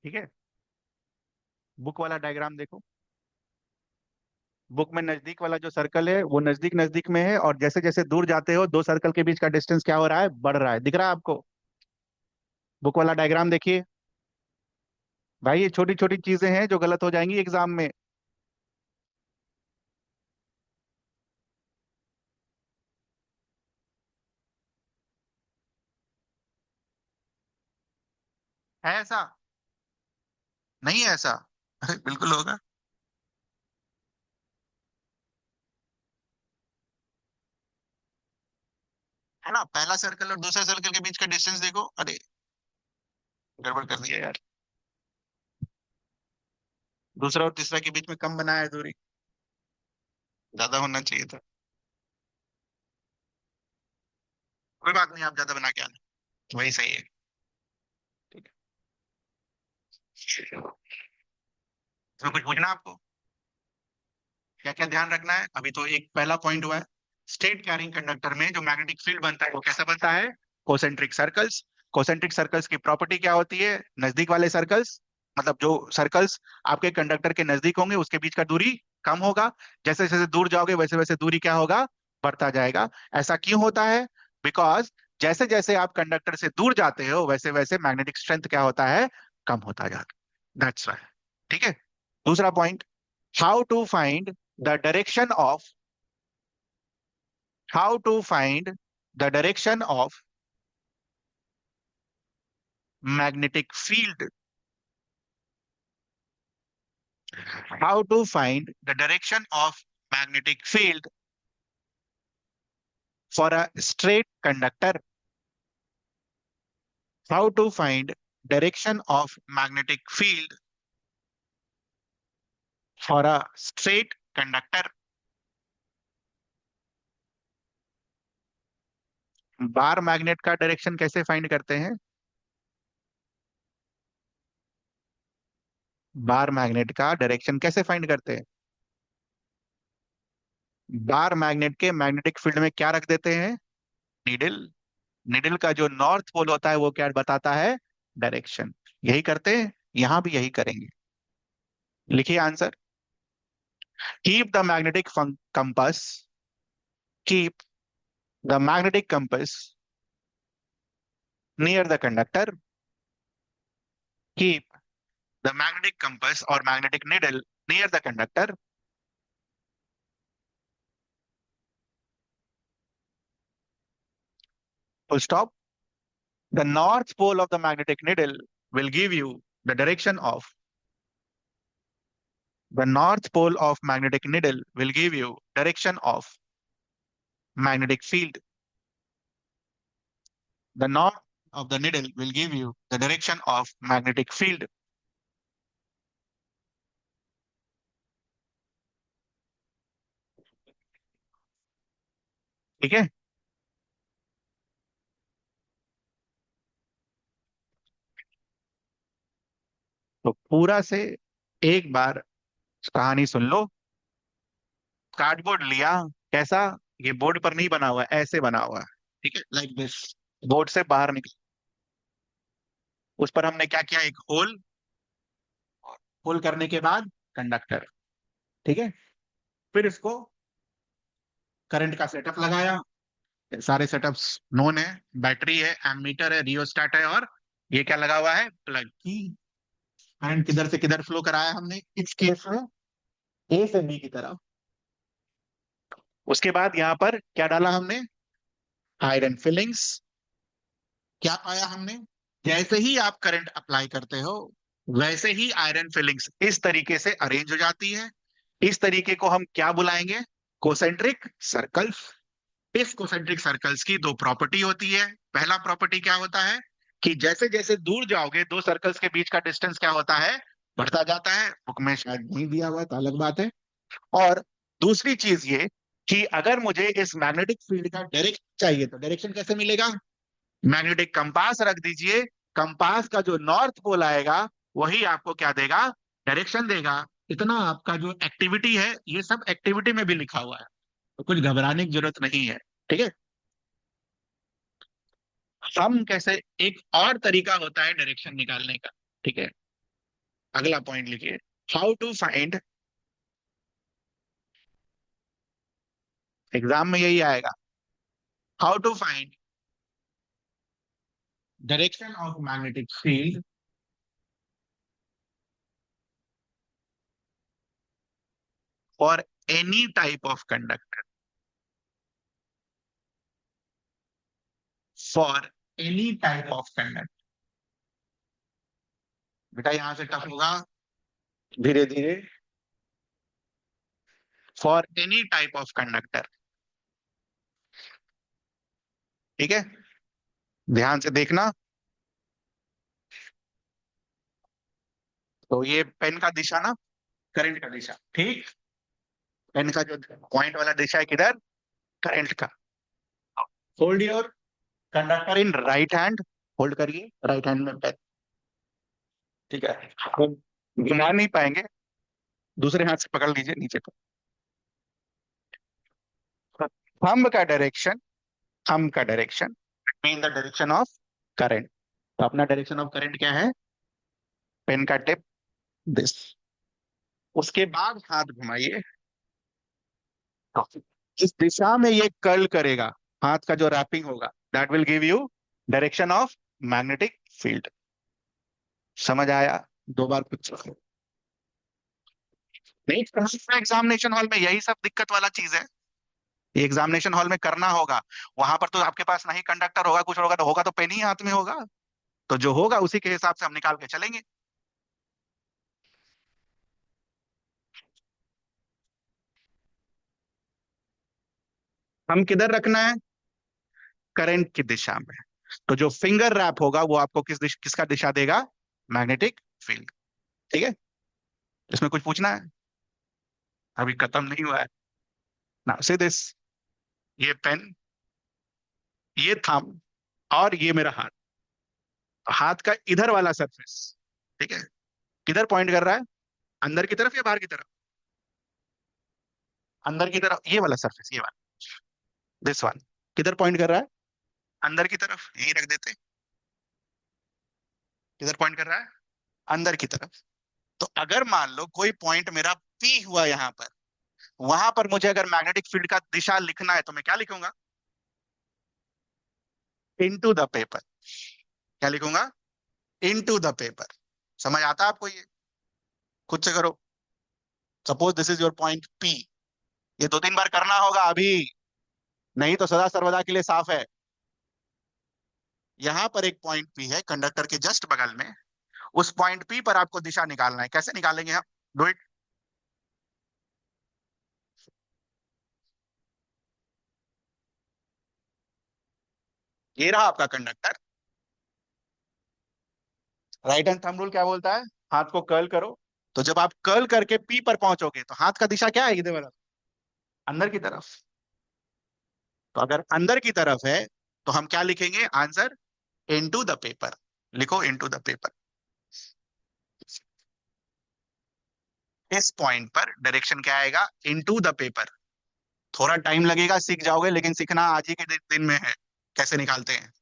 ठीक है। बुक वाला डायग्राम देखो। बुक में नजदीक वाला जो सर्कल है वो नजदीक नजदीक में है, और जैसे जैसे दूर जाते हो दो सर्कल के बीच का डिस्टेंस क्या हो रहा है, बढ़ रहा है। दिख रहा है आपको? बुक वाला डायग्राम देखिए। भाई ये छोटी छोटी चीजें हैं जो गलत हो जाएंगी एग्जाम में। है ऐसा? नहीं है ऐसा? अरे बिल्कुल होगा। है ना? पहला सर्कल और दूसरा सर्कल के बीच का डिस्टेंस देखो। अरे गड़बड़ कर दिया यार। दूसरा और तीसरा के बीच में कम बनाया है दूरी, ज्यादा होना चाहिए था। कोई बात नहीं, आप ज्यादा बना के आना, वही सही है। ठीक है। तो कुछ पूछना आपको? क्या क्या ध्यान रखना है? अभी तो एक पहला पॉइंट हुआ है। स्ट्रेट कैरिंग कंडक्टर में जो मैग्नेटिक फील्ड बनता है वो कैसा बनता है? Concentric circles. कोसेंट्रिक सर्कल्स की प्रॉपर्टी क्या होती है? नजदीक वाले सर्कल्स, मतलब जो सर्कल्स आपके कंडक्टर के नजदीक होंगे उसके बीच का दूरी कम होगा। जैसे जैसे दूर जाओगे वैसे वैसे दूरी क्या होगा, बढ़ता जाएगा। ऐसा क्यों होता है? बिकॉज जैसे जैसे आप कंडक्टर से दूर जाते हो वैसे वैसे मैग्नेटिक स्ट्रेंथ क्या होता है, कम होता जाता है। That's why. ठीक है। दूसरा point, how to find the direction of how to find the direction of magnetic field. How to find the direction of magnetic field for a straight conductor. How to find direction of magnetic field for a straight conductor. Bar magnet का direction कैसे find करते हैं? Bar magnet का direction कैसे find करते हैं? Bar magnet के magnetic field में क्या रख देते हैं? नीडल। निडल का जो नॉर्थ पोल होता है वो क्या बताता है? डायरेक्शन। यही करते हैं, यहां भी यही करेंगे। लिखिए answer. Keep the magnetic compass keep the magnetic compass near the conductor. Keep the magnetic compass और magnetic needle near the conductor. Full stop. The north pole of the magnetic needle will give you the direction of the north pole of magnetic needle will give you direction of magnetic field. The north of the needle will give you the direction of magnetic field. ठीक है। तो पूरा से एक बार कहानी सुन लो। Cardboard लिया, कैसा? ये बोर्ड पर नहीं बना हुआ है, ऐसे बना हुआ है। ठीक है, लाइक दिस। बोर्ड से बाहर निकल, उस पर हमने क्या किया, एक होल। होल करने के बाद कंडक्टर। ठीक है। फिर इसको करंट का सेटअप लगाया। सारे सेटअप्स नोन है। बैटरी है, एमीटर है, रियोस्टेट है, और ये क्या लगा हुआ है, प्लग की। करंट किधर से किधर फ्लो कराया हमने इस केस में? ए से बी की तरफ। उसके बाद यहां पर क्या डाला हमने? Iron filings. क्या पाया हमने? जैसे ही आप करंट अप्लाई करते हो वैसे ही आयरन फिलिंग्स इस तरीके से अरेंज हो जाती है। इस तरीके को हम क्या बुलाएंगे? Concentric circles. इस कोसेंट्रिक सर्कल्स की दो प्रॉपर्टी होती है। पहला प्रॉपर्टी क्या होता है कि जैसे जैसे दूर जाओगे दो सर्कल्स के बीच का डिस्टेंस क्या होता है, बढ़ता जाता है। बुक में शायद नहीं दिया हुआ है तो अलग बात है। और दूसरी चीज ये कि अगर मुझे इस मैग्नेटिक फील्ड का डायरेक्शन चाहिए तो डायरेक्शन कैसे मिलेगा? मैग्नेटिक कंपास रख दीजिए। कंपास का जो नॉर्थ पोल आएगा वही आपको क्या देगा, डायरेक्शन देगा। इतना आपका जो एक्टिविटी है ये सब एक्टिविटी में भी लिखा हुआ है, तो कुछ घबराने की जरूरत नहीं है। ठीक है। हम कैसे, एक और तरीका होता है डायरेक्शन निकालने का। ठीक है। अगला पॉइंट लिखिए, हाउ टू फाइंड, एग्जाम में यही आएगा, how to find direction of magnetic field for any type of conductor, for any type of conductor. बेटा यहां से टफ होगा, धीरे धीरे, for any type of conductor. ठीक है, ध्यान से देखना। तो ये पेन का दिशा ना, करंट का दिशा, ठीक, पेन का जो पॉइंट वाला दिशा है किधर, करंट का। Hold your conductor in right hand, hold करिए राइट हैंड में पेन। ठीक है, हम घुमा नहीं पाएंगे, दूसरे हाथ से पकड़ लीजिए नीचे पर। थंब का डायरेक्शन, थंब का direction mean the direction of current. तो अपना डायरेक्शन ऑफ करंट क्या है, पेन का टिप दिस। उसके बाद हाथ घुमाइए, जिस दिशा में ये कर्ल करेगा, हाथ का जो रैपिंग होगा, that will give you direction of magnetic field. समझ आया? दो बार पूछ नहीं, एग्जामिनेशन हॉल में यही सब दिक्कत वाला चीज है। ये एग्जामिनेशन हॉल में करना होगा, वहां पर तो आपके पास नहीं कंडक्टर होगा, कुछ होगा, तो होगा तो पेन ही हाथ में होगा, तो जो होगा उसी के हिसाब से हम निकाल के चलेंगे। हम किधर रखना है, करंट की दिशा में। तो जो फिंगर रैप होगा वो आपको किसका दिशा देगा, मैग्नेटिक फील्ड। ठीक है, इसमें कुछ पूछना है, अभी खत्म नहीं हुआ है ना, सी दिस, ये पेन, ये थंब, और ये मेरा हाथ, हाथ का इधर वाला सरफेस, ठीक है, किधर पॉइंट कर रहा है, अंदर की तरफ या बाहर की तरफ, अंदर की तरफ, ये वाला सरफेस, ये वाला, दिस वन, किधर पॉइंट कर रहा है, अंदर की तरफ, यही रख देते, किधर पॉइंट कर रहा है, अंदर की तरफ। तो अगर मान लो कोई पॉइंट मेरा पी हुआ यहां पर, वहां पर मुझे अगर मैग्नेटिक फील्ड का दिशा लिखना है तो मैं क्या लिखूंगा, इनटू द पेपर। क्या लिखूंगा, इनटू द पेपर। समझ आता है आपको ये, खुद से करो। Suppose this is your point P, ये दो तीन बार करना होगा अभी, नहीं तो सदा सर्वदा के लिए साफ है। यहां पर एक पॉइंट पी है कंडक्टर के जस्ट बगल में, उस पॉइंट पी पर आपको दिशा निकालना है। कैसे निकालेंगे हम, डू इट। ये रहा आपका conductor, right hand thumb rule क्या बोलता है, हाथ को कर्ल करो। तो जब आप कर्ल करके पी पर पहुंचोगे तो हाथ का दिशा क्या है, इधर वाला, अंदर की तरफ। तो अगर अंदर की तरफ है तो हम क्या लिखेंगे आंसर, इनटू द पेपर। लिखो इनटू द पेपर। इस पॉइंट पर डायरेक्शन क्या आएगा, इनटू द पेपर। थोड़ा टाइम लगेगा, सीख जाओगे, लेकिन सीखना आज ही के दिन में है, कैसे निकालते हैं।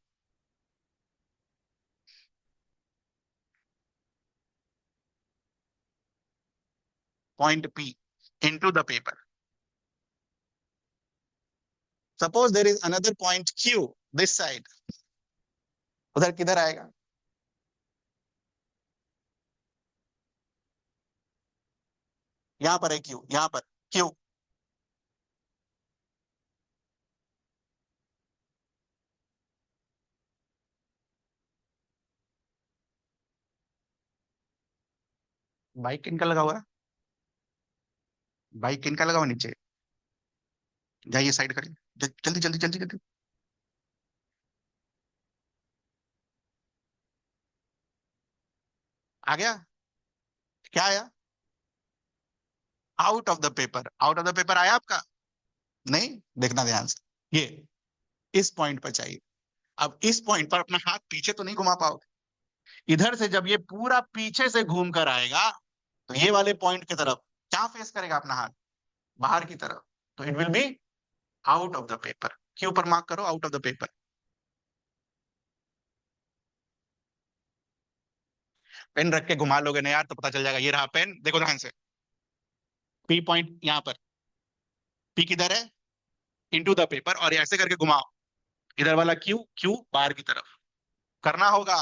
Point P into the paper. Suppose there is another point Q this side, उधर किधर आएगा, यहां पर है क्यू, यहां पर क्यू। बाइक किनका लगा हुआ है, बाइक किनका लगा हुआ नीचे, जाइए साइड करिए, जल्दी जल्दी जल्दी जल्दी। आ गया, क्या आया, out of the paper, out of the paper आया आपका, नहीं, देखना ध्यान से, ये इस पॉइंट पर चाहिए। अब इस पॉइंट पर अपना हाथ पीछे तो नहीं घुमा पाओगे, इधर से जब ये पूरा पीछे से घूम कर आएगा तो ये वाले पॉइंट की तरफ क्या फेस करेगा अपना हाथ, बाहर की तरफ। तो it will be out of the paper, Q पर मार्क करो, out of the paper. Pen रख के घुमा लोगे ना यार तो पता चल जाएगा। ये रहा पेन, देखो ध्यान से, पी पॉइंट यहाँ पर, पी किधर है, इनटू द पेपर, और ऐसे करके घुमाओ, इधर वाला क्यू, क्यू बाहर की तरफ करना होगा।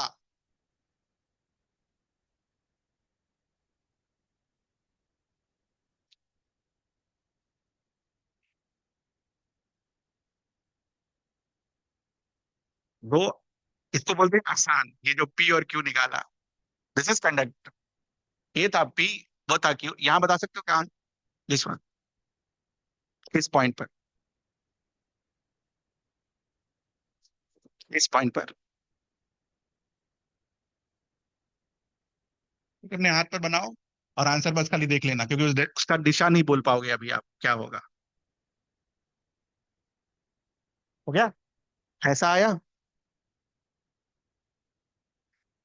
वो इसको बोलते हैं आसान, ये जो पी और क्यू निकाला, दिस इज कंडक्टर। ये था पी, वो था क्यू। यहाँ बता सकते हो क्या, दिस वन, इस पॉइंट पर, इस पॉइंट पर अपने हाथ पर बनाओ, और आंसर बस खाली देख लेना, क्योंकि उसका दिशा नहीं बोल पाओगे अभी आप क्या होगा। हो गया, ऐसा आया।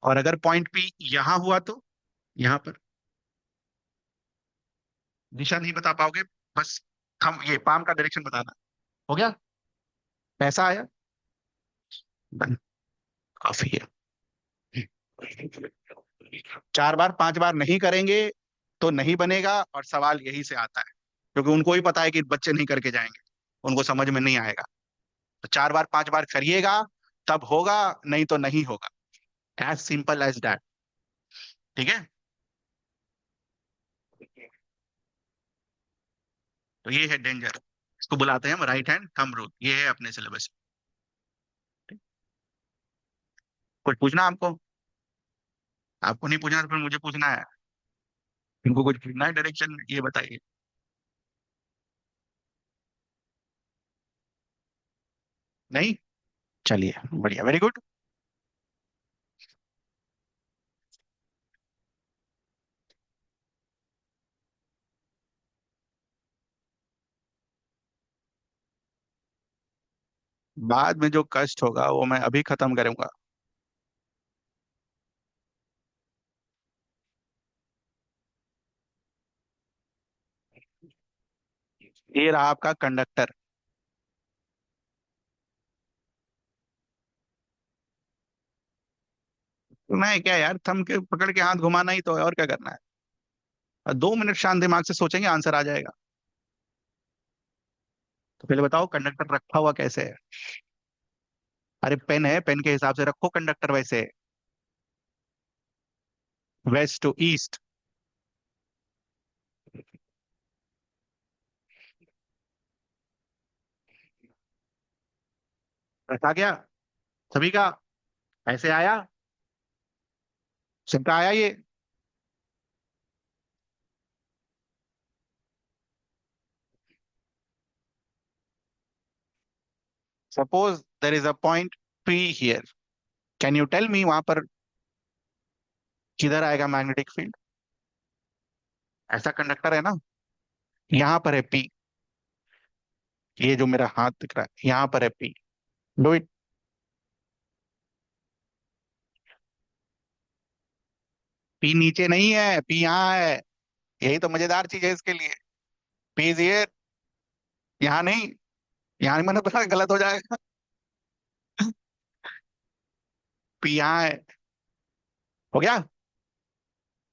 और अगर पॉइंट पी यहां हुआ तो यहां पर दिशा नहीं बता पाओगे, बस हम ये पाम का डायरेक्शन बताना। हो गया, ऐसा आया, डन, काफी है। 4 बार 5 बार नहीं करेंगे तो नहीं बनेगा, और सवाल यही से आता है, क्योंकि उनको ही पता है कि बच्चे नहीं करके जाएंगे, उनको समझ में नहीं आएगा। तो 4 बार 5 बार करिएगा, तब होगा, नहीं तो नहीं होगा। As simple as that. ठीक है, तो ये है डेंजर, इसको बुलाते हैं हम राइट हैंड थंब रूल। ये है अपने सिलेबस। कुछ पूछना आपको? आपको नहीं पूछना तो फिर मुझे पूछना है। इनको कुछ पूछना है डायरेक्शन में, ये बताइए। नहीं, चलिए बढ़िया, वेरी गुड। बाद में जो कष्ट होगा वो मैं अभी खत्म करूंगा। ये रहा आपका कंडक्टर। मैं क्या यार, थंब के पकड़ के हाथ घुमाना ही तो है, और क्या करना है। और 2 मिनट शांत दिमाग से सोचेंगे, आंसर आ जाएगा। तो पहले बताओ कंडक्टर रखा हुआ कैसे है। अरे पेन है, पेन के हिसाब से रखो कंडक्टर वैसे, वेस्ट टू ईस्ट। रखा गया सभी का, ऐसे आया, सबका आया ये। Suppose there is a point P here, can you tell me वहां पर किधर आएगा मैग्नेटिक फील्ड? ऐसा कंडक्टर है ना, यहाँ पर है पी, ये जो मेरा हाथ दिख रहा है यहाँ पर है पी। Do it. पी नीचे नहीं है, पी यहाँ है, यही तो मजेदार चीज है इसके लिए। पी इज हियर, यहाँ नहीं, यहाँ मैंने बोला गलत हो जाएगा। पी यहाँ है। हो गया,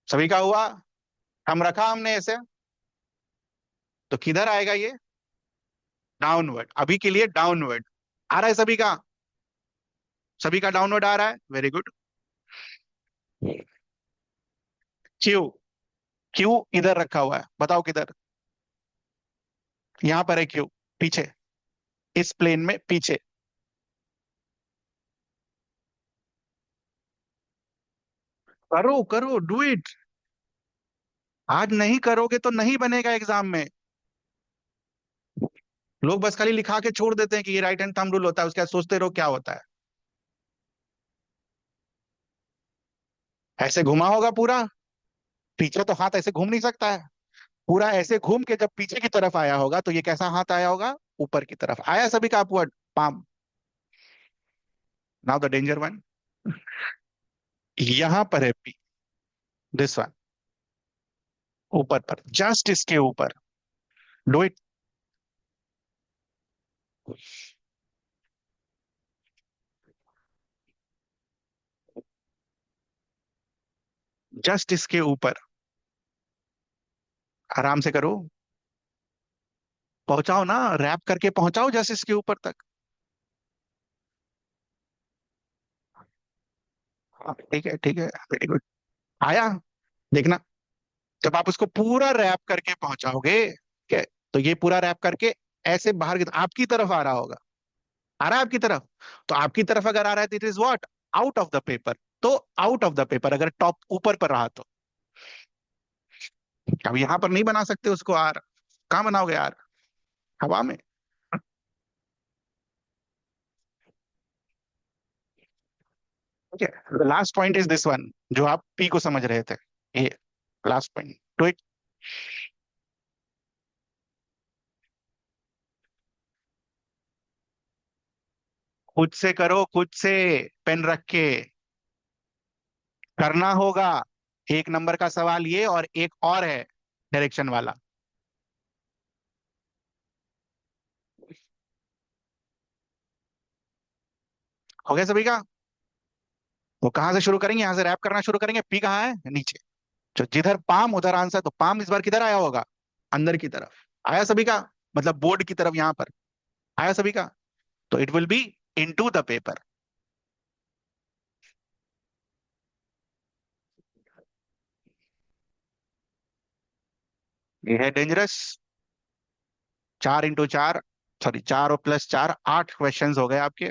सभी का हुआ। हम रखा हमने ऐसे, तो किधर आएगा ये? डाउनवर्ड, अभी के लिए डाउनवर्ड आ रहा है सभी का, सभी का डाउनवर्ड आ रहा है, वेरी गुड। क्यू, क्यू इधर रखा हुआ है, बताओ किधर? यहाँ पर है क्यू, पीछे, इस प्लेन में पीछे। करो करो, डू इट। आज नहीं करोगे तो नहीं बनेगा एग्जाम में। लोग बस खाली लिखा के छोड़ देते हैं कि ये राइट हैंड थंब रूल होता है, उसके बाद सोचते रहो क्या होता है। ऐसे घुमा होगा पूरा, पीछे तो हाथ ऐसे घूम नहीं सकता है, पूरा ऐसे घूम के जब पीछे की तरफ आया होगा तो ये कैसा हाथ आया होगा? ऊपर की तरफ आया सभी का, upward palm. Now the danger one, यहां पर है पी, दिस वन, ऊपर पर, जस्ट इसके ऊपर। Do it. जस्ट इसके ऊपर, आराम से करो, पहुंचाओ ना, रैप करके पहुंचाओ जस्ट इसके ऊपर तक। हाँ, ठीक है ठीक है, वेरी गुड। आया, देखना, जब आप उसको पूरा रैप करके पहुंचाओगे, ठीक है, तो ये पूरा रैप करके ऐसे बाहर की आपकी तरफ आ रहा होगा, आ रहा है आपकी तरफ। तो आपकी तरफ अगर आ रहा है तो it is what, out of the paper. तो आउट ऑफ द पेपर अगर टॉप ऊपर पर रहा तो, अब यहां पर नहीं बना सकते उसको आर, कहाँ बनाओगे यार, हवा में। ठीक है, last point is this one, जो आप पी को समझ रहे थे, ये लास्ट पॉइंट तो एक, खुद से करो, खुद से, पेन रख के करना होगा। एक नंबर का सवाल ये, और एक और है डायरेक्शन वाला। हो गया सभी का। वो कहाँ से शुरू करेंगे, यहाँ से रैप करना शुरू करेंगे, पी कहाँ है नीचे, जो जिधर पाम उधर आंसर, तो पाम इस बार किधर आया होगा, अंदर की तरफ। आया सभी का, मतलब बोर्ड की तरफ यहां पर, आया सभी का। तो it will B into the paper. ये है डेंजरस। 4 इंटू 4, सॉरी 4 और +4, 8 क्वेश्चंस हो गए आपके।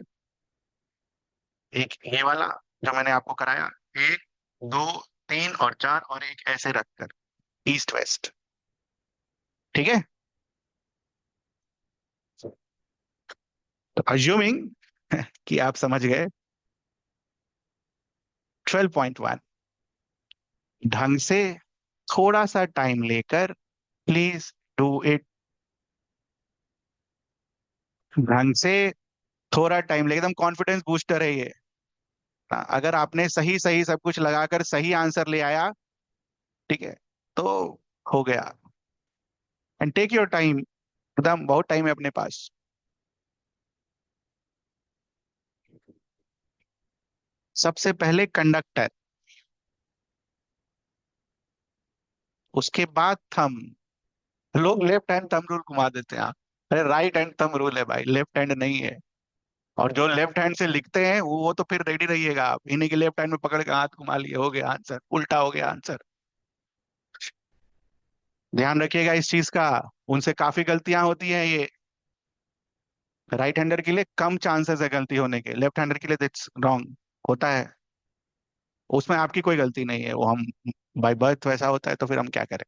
एक ये वाला जो मैंने आपको कराया, 1, 2, 3 और 4, और एक ऐसे रखकर, ईस्ट वेस्ट। ठीक है, तो अज्यूमिंग कि आप समझ गए, 12.1, ढंग से, थोड़ा सा टाइम लेकर, प्लीज डू इट, ढंग से, थोड़ा टाइम लेकर, एकदम कॉन्फिडेंस बूस्टर है ये। अगर आपने सही सही सब कुछ लगाकर सही आंसर ले आया, ठीक है, तो हो गया। एंड टेक योर टाइम, एकदम बहुत टाइम है अपने पास। सबसे पहले कंडक्टर, उसके बाद थंब। लोग लेफ्ट हैंड थंब रूल घुमा देते हैं। अरे राइट हैंड थंब रूल है भाई, लेफ्ट हैंड नहीं है। और जो लेफ्ट हैंड से लिखते हैं वो तो फिर रेडी रहिएगा आप, इन्हीं के लेफ्ट हैंड में पकड़ के हाथ घुमा लिए, हो गया आंसर, उल्टा हो गया आंसर। ध्यान रखिएगा इस चीज का, उनसे काफी गलतियां होती हैं ये। राइट हैंडर के लिए कम चांसेस है गलती होने के, लेफ्ट हैंडर के लिए दैट्स रॉन्ग होता है। उसमें आपकी कोई गलती नहीं है, वो हम बाय बर्थ वैसा होता है, तो फिर हम क्या करें।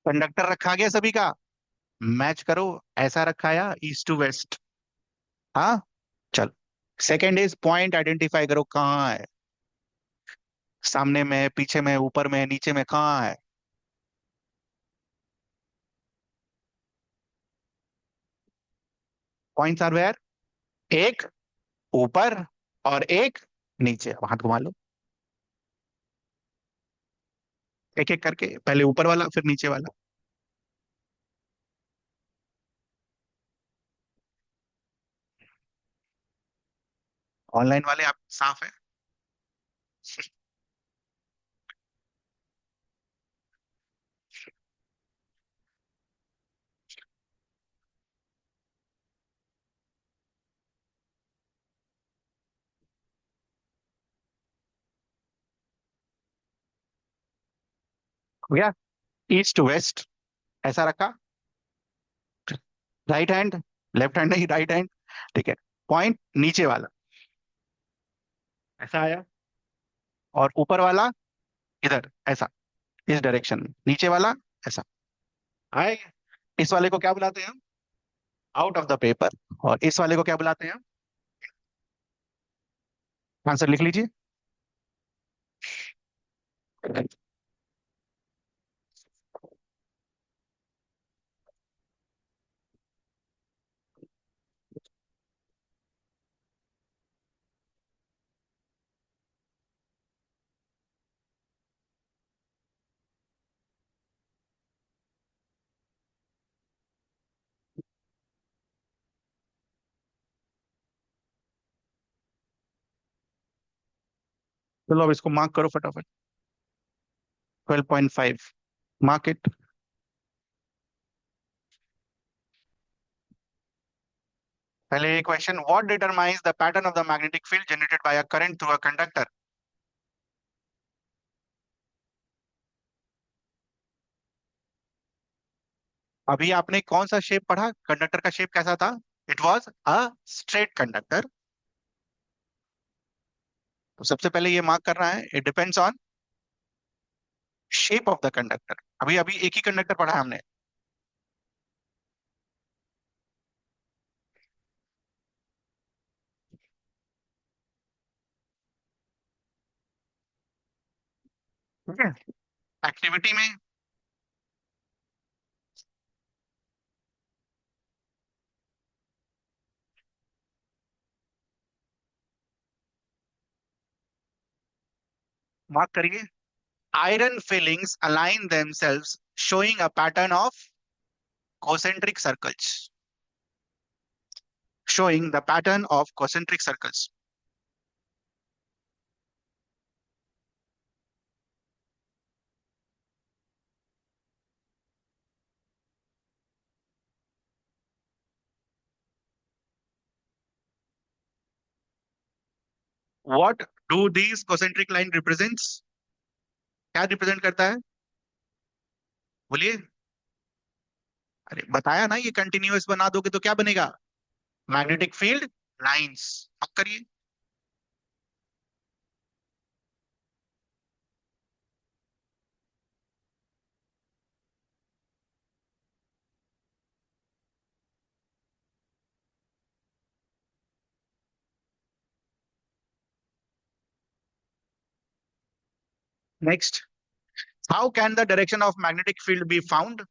कंडक्टर रखा गया सभी का, मैच करो, ऐसा रखा या ईस्ट टू वेस्ट। हाँ, चल। सेकेंड इज पॉइंट आइडेंटिफाई करो, कहाँ है, सामने में है, पीछे में है, ऊपर में है, नीचे में, कहाँ है। पॉइंट्स आर वेयर, एक ऊपर और एक नीचे, अब हाथ घुमा लो, एक एक करके, पहले ऊपर वाला फिर नीचे वाला। ऑनलाइन वाले आप साफ है। हो गया, ईस्ट टू वेस्ट ऐसा रखा, राइट हैंड, लेफ्ट हैंड नहीं, राइट हैंड, ठीक है। पॉइंट नीचे वाला ऐसा आया, और ऊपर वाला इधर ऐसा, इस डायरेक्शन में, नीचे वाला ऐसा आए। इस वाले को क्या बुलाते हैं हम, आउट ऑफ द पेपर। और इस वाले को क्या बुलाते हैं हम, आंसर लिख लीजिए। चलो अब इसको मार्क करो फटाफट। 12.5, मार्क इट। पहले ये question, what determines the pattern of the magnetic field generated by a current through a conductor. अभी आपने कौन सा शेप पढ़ा, कंडक्टर का शेप कैसा था? It was a straight conductor. तो सबसे पहले ये मार्क करना है, it depends on shape of the conductor. अभी अभी एक ही कंडक्टर पढ़ा है हमने। ठीक है, एक्टिविटी में मार्क करिए, iron fillings align themselves showing a pattern of concentric circles, showing the pattern of concentric circles. What do these concentric line represents? क्या रिप्रेजेंट करता है? बोलिए। अरे बताया ना, ये कंटिन्यूअस बना दोगे तो क्या बनेगा? Magnetic field lines. अब करिए। Next, how can the direction of magnetic field be found?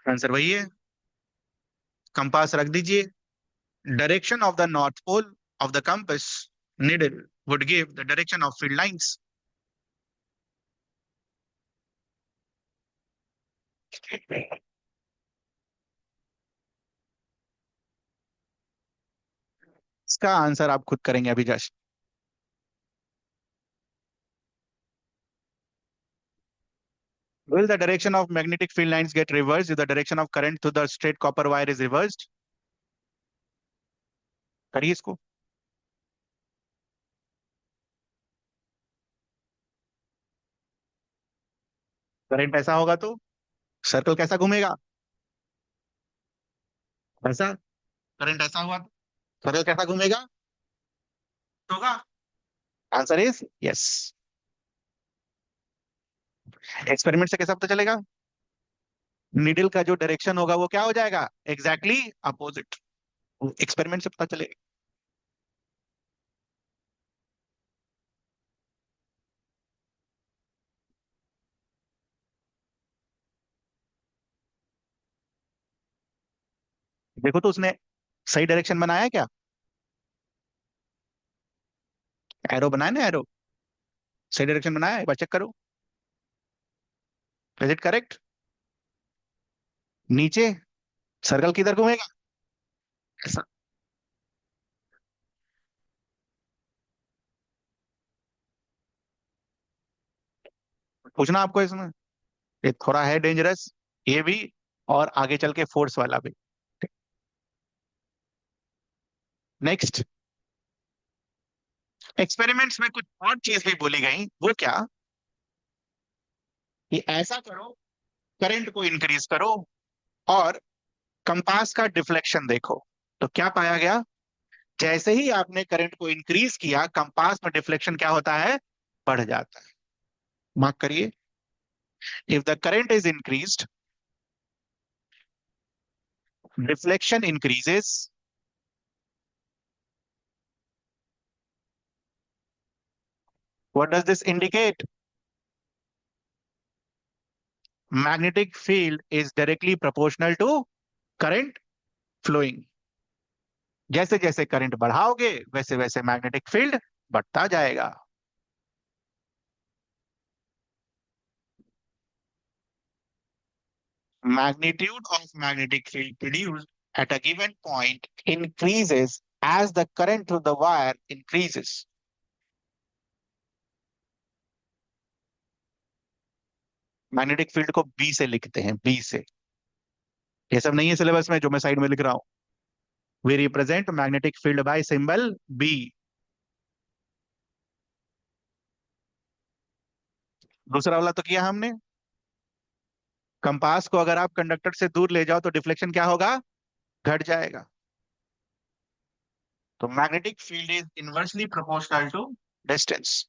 Answer वही है, कंपास रख दीजिए। Direction of the north pole of the compass needle would give the direction of field lines. इसका answer आप खुद करेंगे अभी just. Will the direction of magnetic field lines get reversed if the direction of current through the straight copper wire is reversed? करिए इसको। Current ऐसा होगा तो सर्कल कैसा घूमेगा? ऐसा। करंट ऐसा हुआ तो सर्कल कैसा घूमेगा? होगा। Answer is yes. एक्सपेरिमेंट से कैसा पता चलेगा? नीडल का जो डायरेक्शन होगा वो क्या हो जाएगा? Exactly opposite. एक्सपेरिमेंट से पता चलेगा। देखो तो उसने सही डायरेक्शन बनाया है क्या? एरो बनाया ना, एरो। सही डायरेक्शन बनाया है, एक बार चेक करो। Is it correct? नीचे सर्कल किधर घूमेगा? ऐसा। पूछना आपको इसमें, ये थोड़ा है डेंजरस, ये भी, और आगे चल के फोर्स वाला भी। नेक्स्ट, एक्सपेरिमेंट्स में कुछ और चीज भी बोली गई, वो क्या? कि ऐसा करो, करंट को इंक्रीज करो और कंपास का डिफ्लेक्शन देखो। तो क्या पाया गया? जैसे ही आपने करंट को इंक्रीज किया, कंपास में डिफ्लेक्शन क्या होता है? बढ़ जाता है। मार्क करिए, if the current is increased, deflection increases. What does this indicate? Magnetic field is directly proportional to current flowing. जैसे जैसे करंट बढ़ाओगे वैसे वैसे मैग्नेटिक फील्ड बढ़ता जाएगा। Magnitude of magnetic field produced at a given point increases as the current through the wire increases. Magnetic field को B से लिखते हैं, बी से। ये सब नहीं है सिलेबस में जो मैं साइड में लिख रहा हूं। We represent magnetic field by symbol B. दूसरा वाला तो किया हमने। कंपास को अगर आप कंडक्टर से दूर ले जाओ तो डिफ्लेक्शन क्या होगा, घट जाएगा। तो magnetic field is inversely proportional to distance.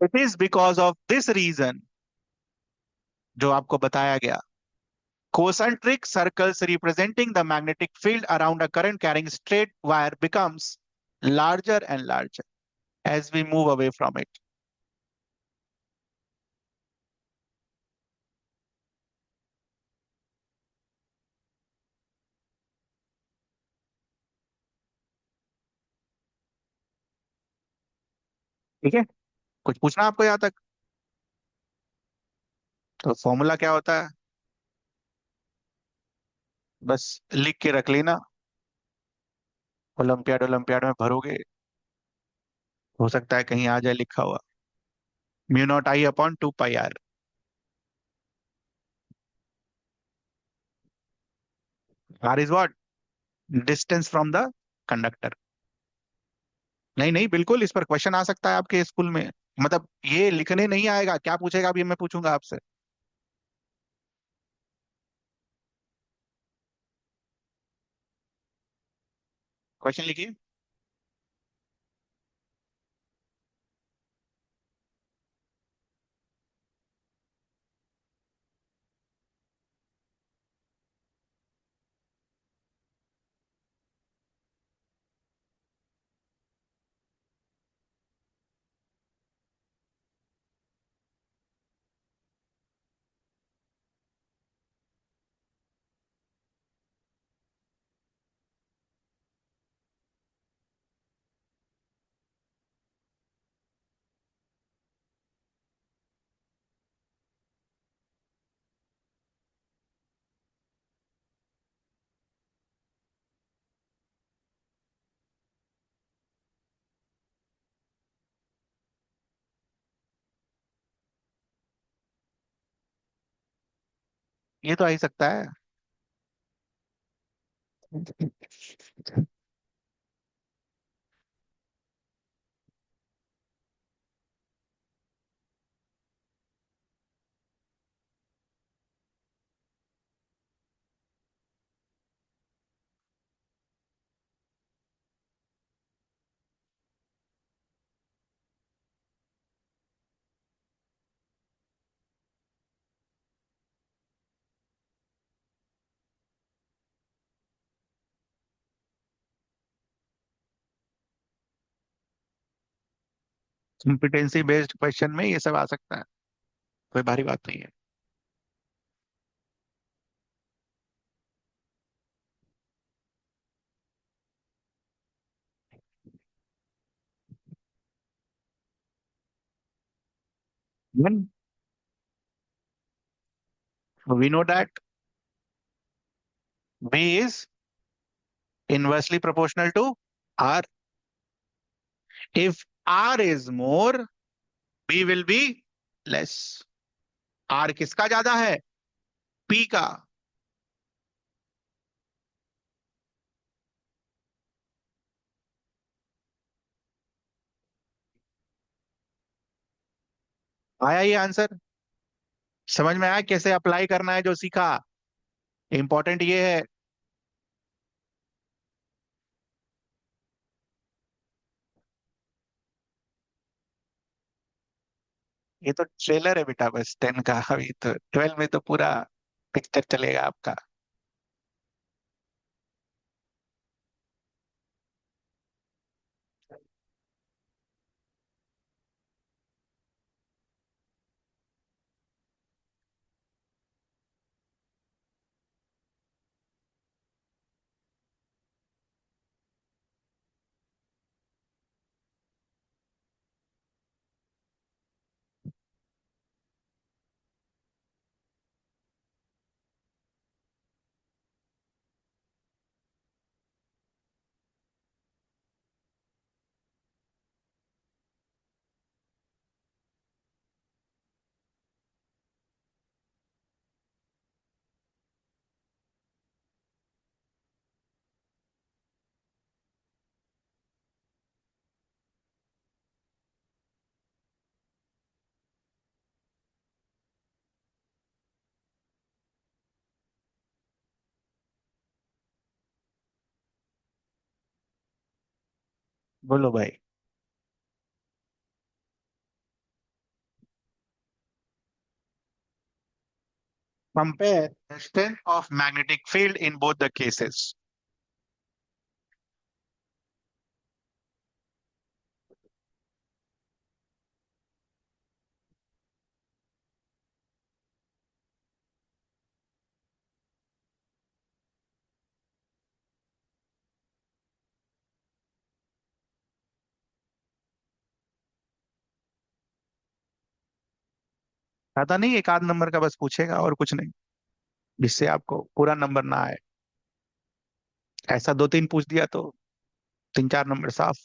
It is because of this reason जो आपको बताया गया, concentric circles representing the magnetic field around a current carrying straight wire becomes larger and larger as we move away from it. ठीक है, कुछ पूछना आपको यहाँ तक? तो फॉर्मूला क्या होता है, बस लिख के रख लेना। ओलंपियाड ओलंपियाड में भरोगे, हो सकता है कहीं आ जाए लिखा हुआ। Mu naught I upon 2 pi R. R is what, distance from the conductor. नहीं नहीं, बिल्कुल इस पर क्वेश्चन आ सकता है आपके स्कूल में। मतलब ये लिखने नहीं आएगा, क्या पूछेगा अभी मैं पूछूंगा आपसे। क्वेश्चन लिखिए। ये तो आ ही सकता है। कॉम्पिटेंसी बेस्ड क्वेश्चन में ये सब आ सकता है, कोई भारी बात नहीं है। We know that B is inversely proportional to R. If R is more, B will be less. R किसका ज्यादा है, P का। आया ये आंसर? समझ में आया कैसे अप्लाई करना है जो सीखा? इंपॉर्टेंट ये है। ये तो ट्रेलर है बेटा, बस 10 का। अभी तो 12 में तो पूरा पिक्चर चलेगा आपका। बोलो भाई। Compare the strength of magnetic field in both the cases. ज्यादा नहीं, एक आध नंबर का बस पूछेगा और कुछ नहीं, जिससे आपको पूरा नंबर ना आए। ऐसा दो तीन पूछ दिया तो तीन चार नंबर साफ।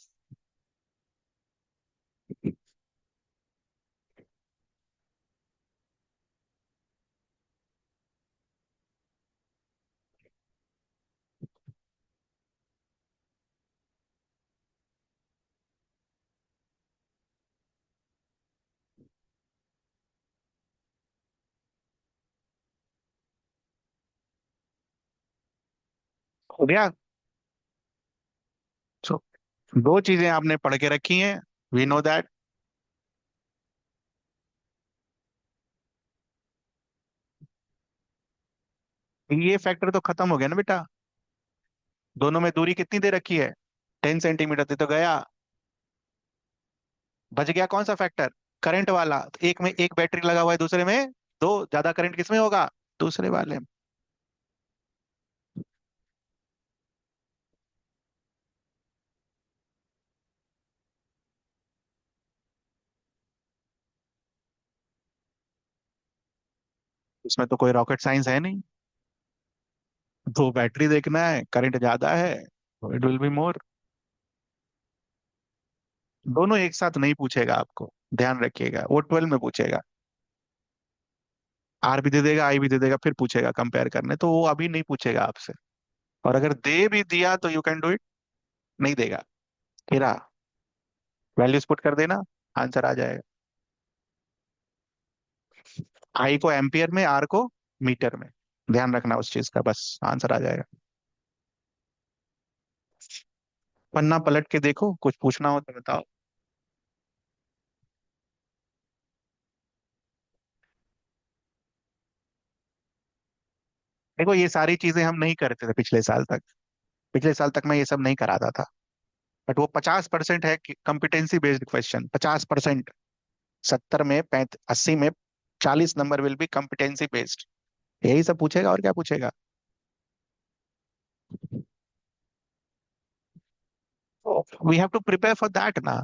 हो गया। So, दो चीजें आपने पढ़ के रखी हैं, वी नो दैट। ये फैक्टर तो खत्म हो गया ना बेटा। दोनों में दूरी कितनी दे रखी है? 10 सेंटीमीटर दे तो गया। बच गया कौन सा फैक्टर? करंट वाला। तो एक में एक बैटरी लगा हुआ है, दूसरे में दो। ज्यादा करंट किसमें होगा? दूसरे वाले में। इसमें तो कोई रॉकेट साइंस है नहीं। दो बैटरी देखना है, करंट ज्यादा है, इट विल बी मोर। दोनों एक साथ नहीं पूछेगा आपको, ध्यान रखिएगा, वो 12 में पूछेगा। आर भी दे देगा, आई भी दे देगा, फिर पूछेगा कंपेयर करने, तो वो अभी नहीं पूछेगा आपसे। और अगर दे भी दिया तो यू कैन डू इट। नहीं देगा, फिर वैल्यूज पुट कर देना, आंसर आ जाएगा। आई को एम्पियर में, आर को मीटर में। ध्यान रखना उस चीज का, बस आंसर आ जाएगा। पन्ना पलट के देखो, कुछ पूछना हो तो बताओ। देखो ये सारी चीजें हम नहीं करते थे पिछले साल तक। पिछले साल तक मैं ये सब नहीं कराता था। बट वो 50% है कॉम्पिटेंसी बेस्ड क्वेश्चन, 50%। 70 में 80 में 40 number will be competency based. यही सब पूछेगा, और क्या पूछेगा। We have to prepare for that ना।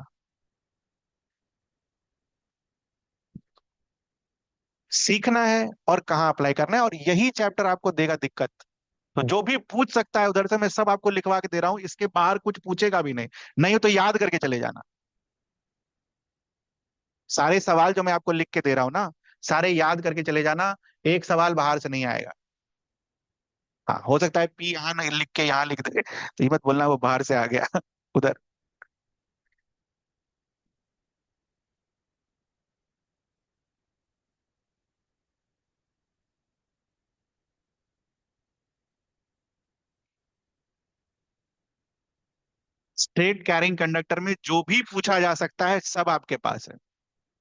सीखना है और कहाँ अप्लाई करना है, और यही चैप्टर आपको देगा दिक्कत। तो जो भी पूछ सकता है उधर से, मैं सब आपको लिखवा के दे रहा हूँ, इसके बाहर कुछ पूछेगा भी नहीं। नहीं हो तो याद करके चले जाना। सारे सवाल जो मैं आपको लिख के दे रहा हूँ ना, सारे याद करके चले जाना। एक सवाल बाहर से नहीं आएगा। हाँ, हो सकता है पी यहाँ नहीं लिख के यहाँ लिख दे, तो ये मत बोलना वो बाहर से आ गया उधर। स्ट्रेट कैरिंग कंडक्टर में जो भी पूछा जा सकता है सब आपके पास है।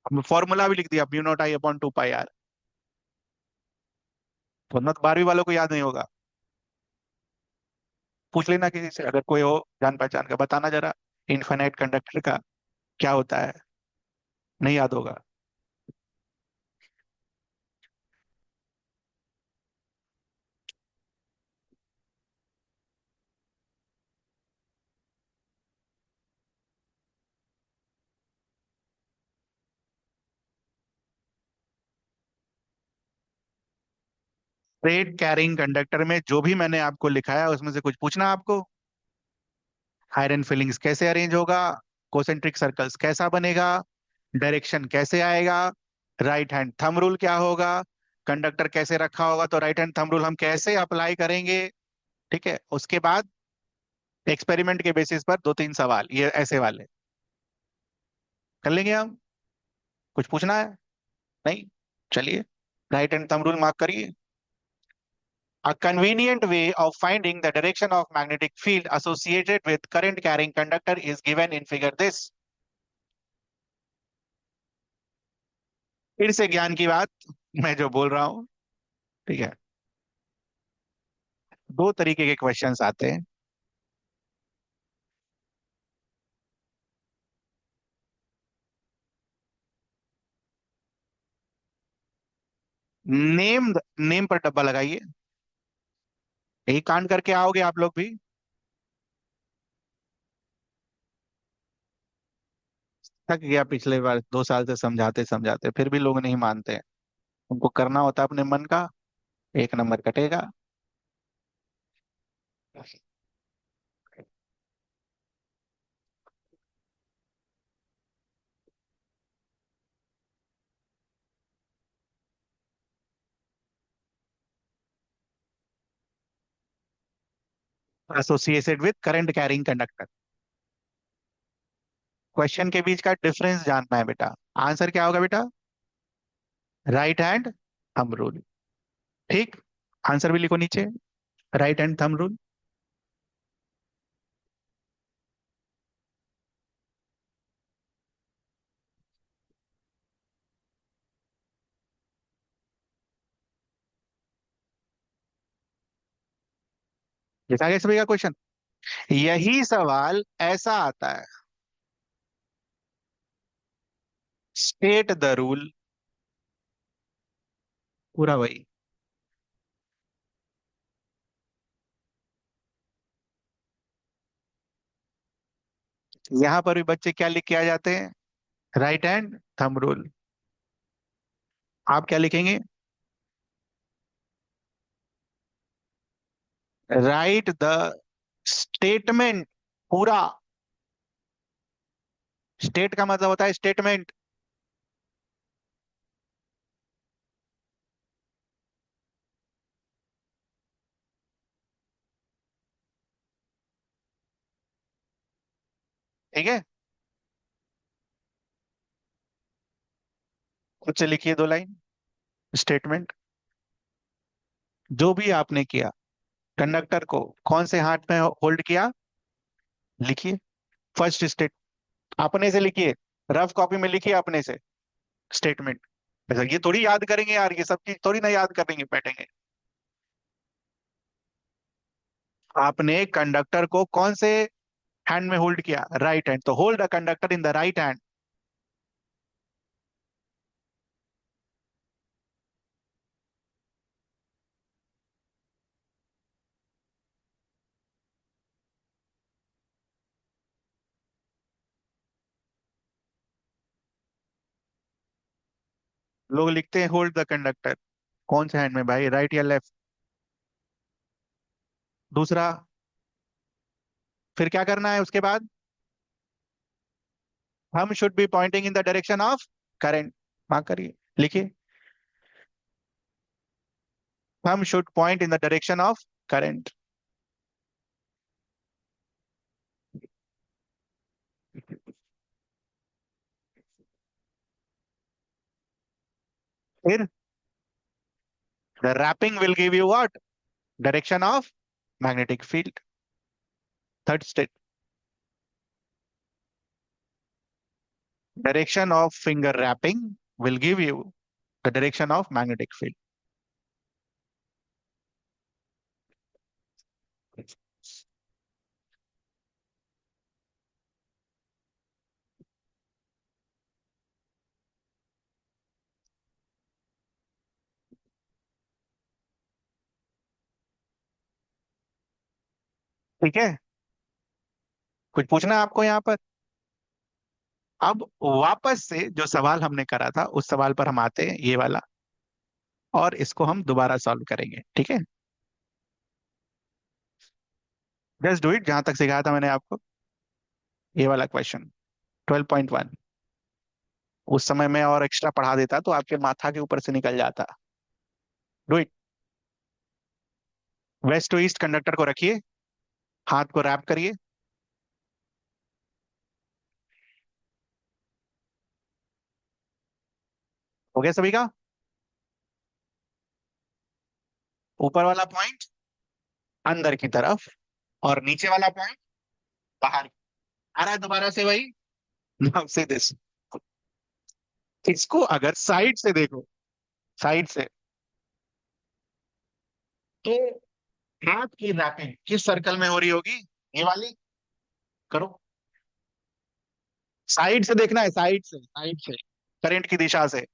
अब फॉर्मूला भी लिख दिया, mu naught I upon 2 pi R. वरना तो 12वीं वालों को याद नहीं होगा। पूछ लेना किसी से, अगर कोई हो जान पहचान का, बताना जरा इनफाइनाइट कंडक्टर का क्या होता है। नहीं याद होगा। स्ट्रेट कैरिंग कंडक्टर में जो भी मैंने आपको लिखा है उसमें से कुछ पूछना आपको। आयरन फिलिंग्स कैसे अरेंज होगा, कोसेंट्रिक सर्कल्स कैसा बनेगा, डायरेक्शन कैसे आएगा, राइट हैंड थंब रूल क्या होगा, कंडक्टर कैसे रखा होगा तो राइट हैंड थंब रूल हम कैसे अप्लाई करेंगे। ठीक है, उसके बाद एक्सपेरिमेंट के बेसिस पर दो तीन सवाल ये ऐसे वाले कर लेंगे हम। कुछ पूछना है? नहीं? चलिए, right hand thumb rule mark करिए। A convenient way of finding the direction of magnetic field associated with current carrying conductor is given in figure this. फिर से ज्ञान की बात, मैं जो बोल रहा हूं, ठीक है। दो तरीके के क्वेश्चंस आते हैं। नेम, नेम पर डब्बा लगाइए। यही कांड करके आओगे आप लोग भी। थक गया पिछले बार 2 साल से समझाते समझाते, फिर भी लोग नहीं मानते हैं। उनको करना होता है अपने मन का, 1 नंबर कटेगा। Associated with current carrying conductor. Question के बीच का डिफरेंस जानना है बेटा। आंसर क्या होगा बेटा? Right hand thumb rule. ठीक, आंसर भी लिखो नीचे, राइट हैंड थंब रूल। जैसा आगे सभी का क्वेश्चन, यही सवाल ऐसा आता है। स्टेट द रूल, पूरा वही। यहां पर भी बच्चे क्या लिख के आ जाते हैं? Right hand thumb rule. आप क्या लिखेंगे? राइट द स्टेटमेंट, पूरा। स्टेट का मतलब होता है स्टेटमेंट। ठीक है, खुद से लिखिए 2 लाइन स्टेटमेंट। जो भी आपने किया, कंडक्टर को कौन से हाथ में होल्ड किया, लिखिए। फर्स्ट स्टेट, अपने से लिखिए, रफ कॉपी में लिखिए अपने से स्टेटमेंट। ऐसा ये थोड़ी याद करेंगे यार, ये सब चीज थोड़ी ना याद करेंगे बैठेंगे। आपने कंडक्टर को कौन से हैंड में होल्ड किया? राइट हैंड, तो hold the conductor in the right hand. लोग लिखते हैं होल्ड द कंडक्टर, कौन से हैंड में भाई, राइट या लेफ्ट? दूसरा, फिर क्या करना है उसके बाद? हम should be pointing in the direction of current. Mark करिए, लिखिए। हम should point in the direction of current. फिर the wrapping will give you what? Direction of magnetic field. Third step, direction of finger wrapping will give you the direction of magnetic field. ठीक है, कुछ पूछना है आपको यहाँ पर? अब वापस से जो सवाल हमने करा था उस सवाल पर हम आते हैं, ये वाला, और इसको हम दोबारा सॉल्व करेंगे, ठीक है। जस्ट डू इट, जहां तक सिखाया था मैंने आपको, ये वाला क्वेश्चन 12.1। उस समय में और एक्स्ट्रा पढ़ा देता तो आपके माथा के ऊपर से निकल जाता। Do it. West to east conductor को रखिए, हाथ को रैप करिए। हो गया सभी का? ऊपर वाला पॉइंट अंदर की तरफ, और नीचे वाला पॉइंट बाहर। आ रहा है दोबारा से वही। नाउ से दिस, इसको अगर साइड से देखो, साइड से, तो हाथ की रैपिंग किस सर्कल में हो रही होगी? ये वाली। करो। साइड से देखना है, साइड से, साइड से, करंट की दिशा से।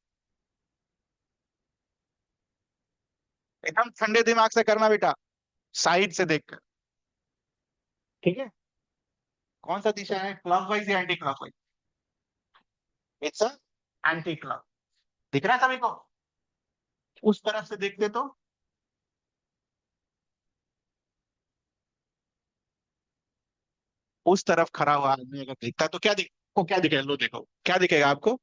एकदम ठंडे दिमाग से करना बेटा, साइड से देखकर। ठीक है। कौन सा दिशा है, क्लॉकवाइज या anti clockwise? It's anti clock. दिख रहा है सभी को? उस तरफ से देखते तो उस तरफ खड़ा हुआ आदमी अगर दिखता तो क्या को क्या दिखेगा? लो देखो क्या दिखेगा आपको।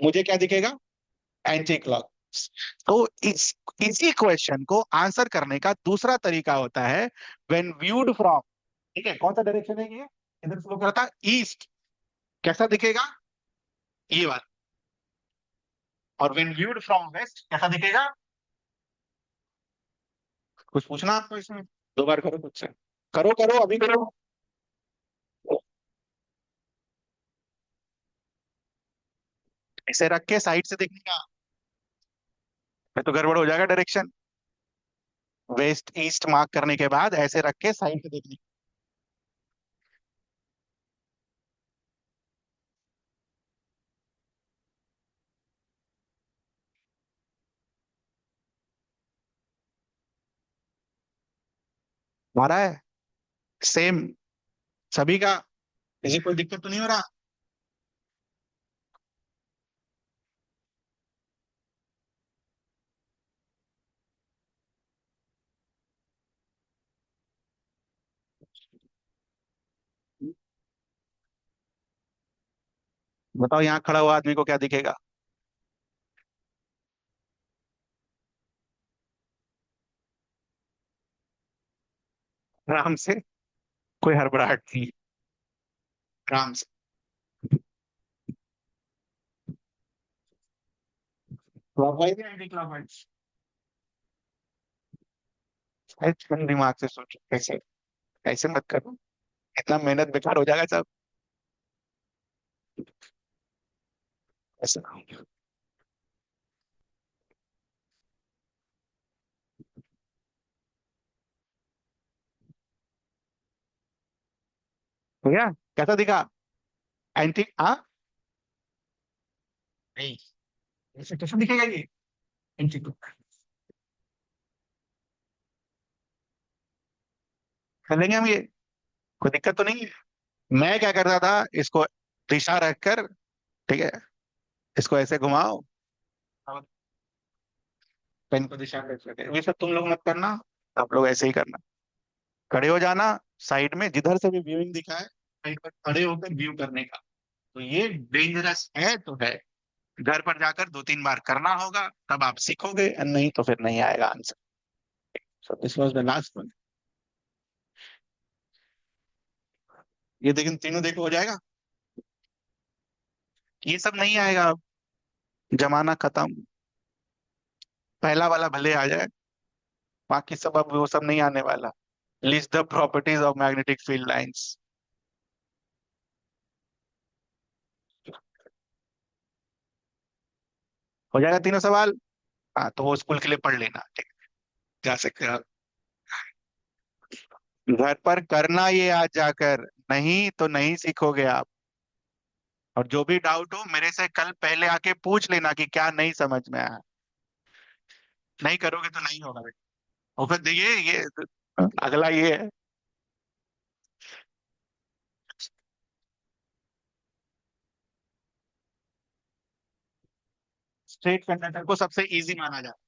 मुझे क्या दिखेगा? Anti clock. तो इस इसी क्वेश्चन को आंसर करने का दूसरा तरीका होता है, व्हेन व्यूड फ्रॉम, ठीक है, कौन सा डायरेक्शन है ये? इधर फ्लो करता ईस्ट। कैसा दिखेगा? ये वाला। और व्हेन व्यूड फ्रॉम वेस्ट कैसा दिखेगा? कुछ पूछना आपको इसमें? दो बार करो खुद से। करो करो, अभी करो। इसे रख के साइड से देखने का, फिर तो गड़बड़ हो जाएगा डायरेक्शन। वेस्ट ईस्ट मार्क करने के बाद ऐसे रख के साइड से देखने का। आ रहा है सेम सभी का? किसी कोई दिक्कत तो नहीं हो रहा? बताओ यहाँ खड़ा हुआ आदमी को क्या दिखेगा? आराम से, कोई हड़बड़ाहट नहीं, आराम से। क्लॉकवाइज या एंटी क्लॉकवाइज? दिमाग से सोचो कैसे। ऐसे मत करो, इतना मेहनत बेकार हो जाएगा सब। ऐसे हो गया? कैसा दिखा? एंटी, हाँ, नहीं, ऐसे कैसे दिखेगा ये? Anti clock. कर लेंगे हम ये, कोई दिक्कत तो नहीं है। मैं क्या करता था, इसको दिशा रखकर, ठीक है, इसको ऐसे घुमाओ, और पेन को दिशा रख सके। ये सब तुम लोग मत करना, आप लोग ऐसे ही करना। खड़े हो जाना, साइड में जिधर से भी व्यूइंग दिखा है साइड पर खड़े होकर व्यू करने का। तो ये डेंजरस है तो है, घर पर जाकर दो तीन बार करना होगा, तब आप सीखोगे, और नहीं तो फिर नहीं आएगा answer. So this was the last one. ये लेकिन तीनों देखो हो जाएगा। ये सब नहीं आएगा अब, जमाना खत्म। पहला वाला भले आ जाए, बाकी सब अब वो सब नहीं आने वाला। List the properties of magnetic field lines. हो जाएगा तीनों सवाल। हाँ, तो वो स्कूल के लिए पढ़ लेना, ठीक है, जा सकते हो आप। घर पर करना ये आज जाकर, नहीं तो नहीं सीखोगे आप। और जो भी डाउट हो मेरे से कल पहले आके पूछ लेना कि क्या नहीं समझ में आया। नहीं करोगे तो नहीं होगा बेटा। और फिर देखिए ये अगला ये है, स्ट्रेट कंडक्टर को सबसे इजी माना जाता